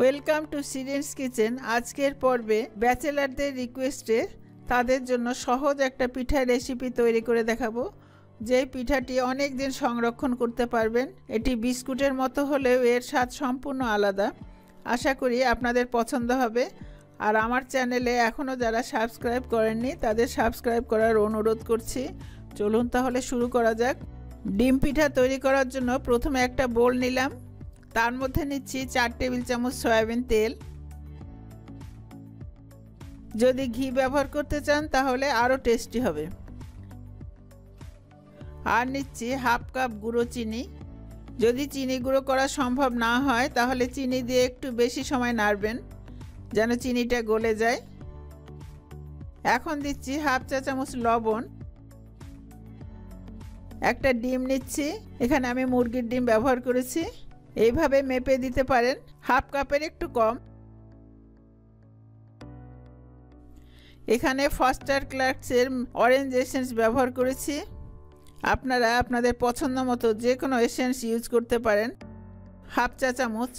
Welcome to সিরিন্স kitchen. আজকের পর্বে ব্যাচেলারদের রিকোয়েস্টে তাদের জন্য সহজ একটা পিঠার রেসিপি তৈরি করে দেখাবো, যে পিঠাটি অনেক দিন সংরক্ষণ করতে পারবেন। এটি বিস্কুটের মতো হলেও এর স্বাদ সম্পূর্ণ আলাদা। আশা করি আপনাদের পছন্দ হবে। আর আমার চ্যানেলে এখনও যারা সাবস্ক্রাইব করেননি তাদের সাবস্ক্রাইব করার অনুরোধ করছি। চলুন তাহলে শুরু করা যাক। ডিম পিঠা তৈরি করার জন্য প্রথমে একটা বোল নিলাম, তার মধ্যে নিচ্ছি 4 টেবিল চামচ সয়াবিন তেল। যদি ঘি ব্যবহার করতে চান তাহলে আরও টেস্টি হবে। আর নিচ্ছি হাফ কাপ গুঁড়ো চিনি। যদি চিনি গুঁড়ো করা সম্ভব না হয় তাহলে চিনি দিয়ে একটু বেশি সময় নাড়বেন যেন চিনিটা গলে যায়। এখন দিচ্ছি হাফ চা চামচ লবণ। একটা ডিম নিচ্ছি, এখানে আমি মুরগির ডিম ব্যবহার করেছি। এইভাবে মেপে দিতে পারেন, হাফ কাপের একটু কম। এখানে ফস্টার ক্লার্কসের অরেঞ্জ এসেন্স ব্যবহার করেছি। আপনারা আপনাদের পছন্দ মতো যে কোনো এসেন্স ইউজ করতে পারেন। হাফ চা চামচ।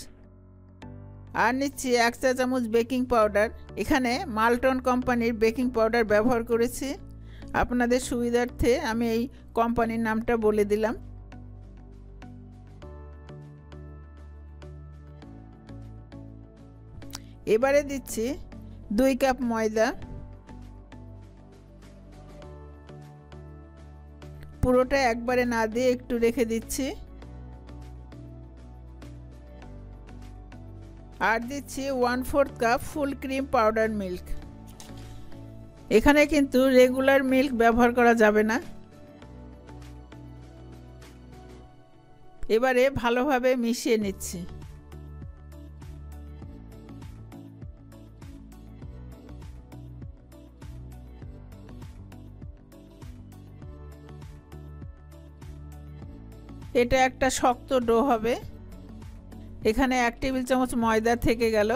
আর নিচ্ছি 1 চা চামচ বেকিং পাউডার। এখানে মাল্টন কোম্পানির বেকিং পাউডার ব্যবহার করেছি। আপনাদের সুবিধার্থে আমি এই কোম্পানির নামটা বলে দিলাম। এবারে দিচ্ছি 2 কাপ ময়দা। পুরোটা একবারে না দিয়ে একটু রেখে দিচ্ছি। আর দিচ্ছি 1/4 cup full cream powder milk. এখানে কিন্তু রেগুলার মিল্ক ব্যবহার করা যাবে না। এবারে ভালোভাবে মিশিয়ে নিচ্ছি। এটা একটা শক্ত ডো হবে। এখানে 1 টেবিল চামচ ময়দা থেকে গেল,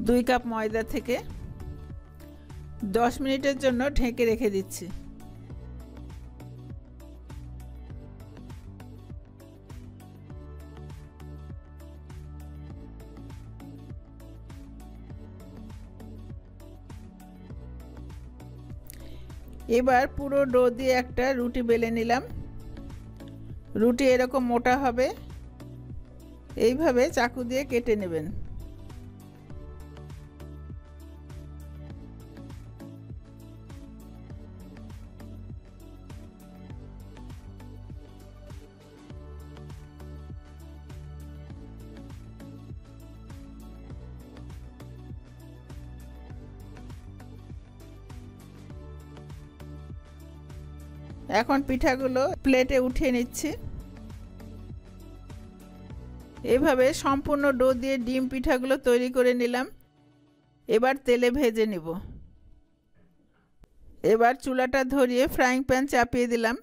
2 কাপ ময়দা থেকে। 10 মিনিটের জন্য ঢেকে রেখে দিচ্ছি। এবার পুরো ডো দিয়ে একটা রুটি বেলে নিলাম। রুটি এরকম মোটা হবে, এইভাবে চাকু দিয়ে কেটে নেবেন। এখন পিঠাগুলো প্লেটে উঠিয়ে নিচ্ছি। এভাবে সম্পূর্ণ ডো দিয়ে ডিম পিঠাগুলো তৈরি করে নিলাম। এবার তেলে ভেজে নিব। এবার চুলাটা ধরিয়ে ফ্রাইং প্যান চাপিয়ে দিলাম।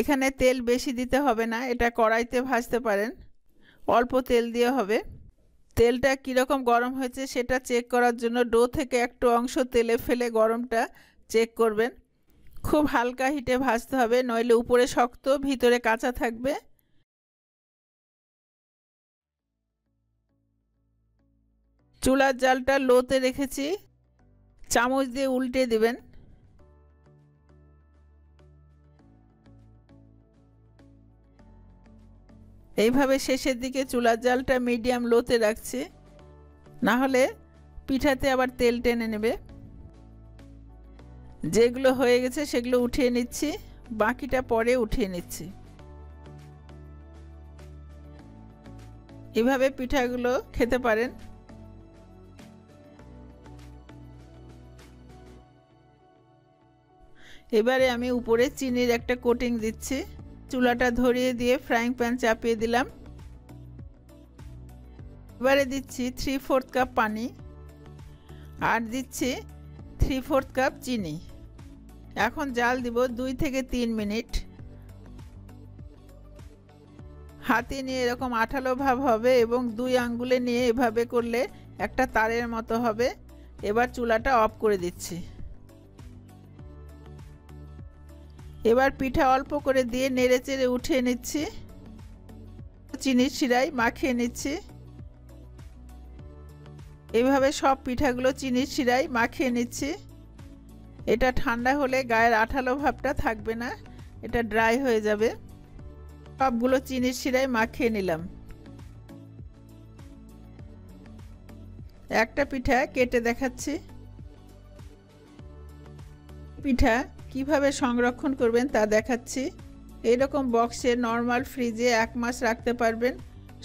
এখানে তেল বেশি দিতে হবে না, এটা কড়াইতে ভাজতে পারেন। অল্প তেল দিয়ে হবে। তেলটা কীরকম গরম হয়েছে সেটা চেক করার জন্য ডো থেকে একটু অংশ তেলে ফেলে গরমটা চেক করবেন। খুব হালকা হিটে ভাজতে হবে, নইলে উপরে শক্ত ভিতরে কাঁচা থাকবে। চুলার জালটা লোতে রেখেছি, চামচ দিয়ে উল্টে দিবেন। এইভাবে শেষের দিকে চুলার জালটা মিডিয়াম লোতে রাখছি, না হলে পিঠাতে আবার তেল টেনে নেবে। যেগুলো হয়ে গেছে সেগুলো উঠিয়ে নিচ্ছি, বাকিটা পরে উঠিয়ে নিচ্ছি। এভাবে পিঠাগুলো খেতে পারেন। এবারে আমি উপরে চিনির একটা কোটিং দিচ্ছি। চুলাটা ধরিয়ে দিয়ে ফ্রাইং প্যান চাপিয়ে দিলাম। এবারে দিচ্ছি 3/4 কাপ পানি। আর দিচ্ছি 3/4 কাপ চিনি। এখন জাল দিব 2 থেকে 3 মিনিট। হাতে নিয়ে এরকম আঠালো ভাব হবে এবং 2 আঙ্গুলে নিয়ে এভাবে করলে একটা তারের মতো হবে। এবার চুলাটা অফ করে দিচ্ছি। এবার পিঠা অল্প করে দিয়ে নেড়ে চেড়ে উঠিয়ে নিচ্ছি। চিনির শিরায় মাখিয়ে নিচ্ছি। এইভাবে সব পিঠাগুলো চিনির শিরায় মাখিয়ে নিচ্ছি। এটা ঠান্ডা হলে গায়ের আঠালো ভাবটা থাকবে না, এটা ড্রাই হয়ে যাবে। সবগুলো চিনির শিরায় মাখিয়ে নিলাম। একটা পিঠা কেটে দেখাচ্ছি। পিঠা কিভাবে সংরক্ষণ করবেন তা দেখাচ্ছি। এইরকম বক্সে নর্মাল ফ্রিজে 1 মাস রাখতে পারবেন,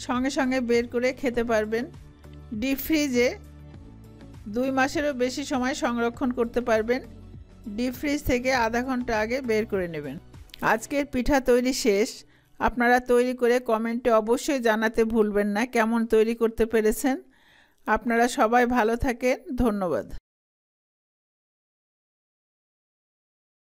সঙ্গে সঙ্গে বের করে খেতে পারবেন। ডিপ ফ্রিজে 2 মাসেরও বেশি সময় সংরক্ষণ করতে পারবেন। ডিপ ফ্রিজ থেকে আধা ঘন্টা আগে বের করে নেবেন। আজকের পিঠা তৈরি শেষ। আপনারা তৈরি করে কমেন্টে অবশ্যই জানাতে ভুলবেন না কেমন তৈরি করতে পেরেছেন। আপনারা সবাই ভালো থাকেন। ধন্যবাদ।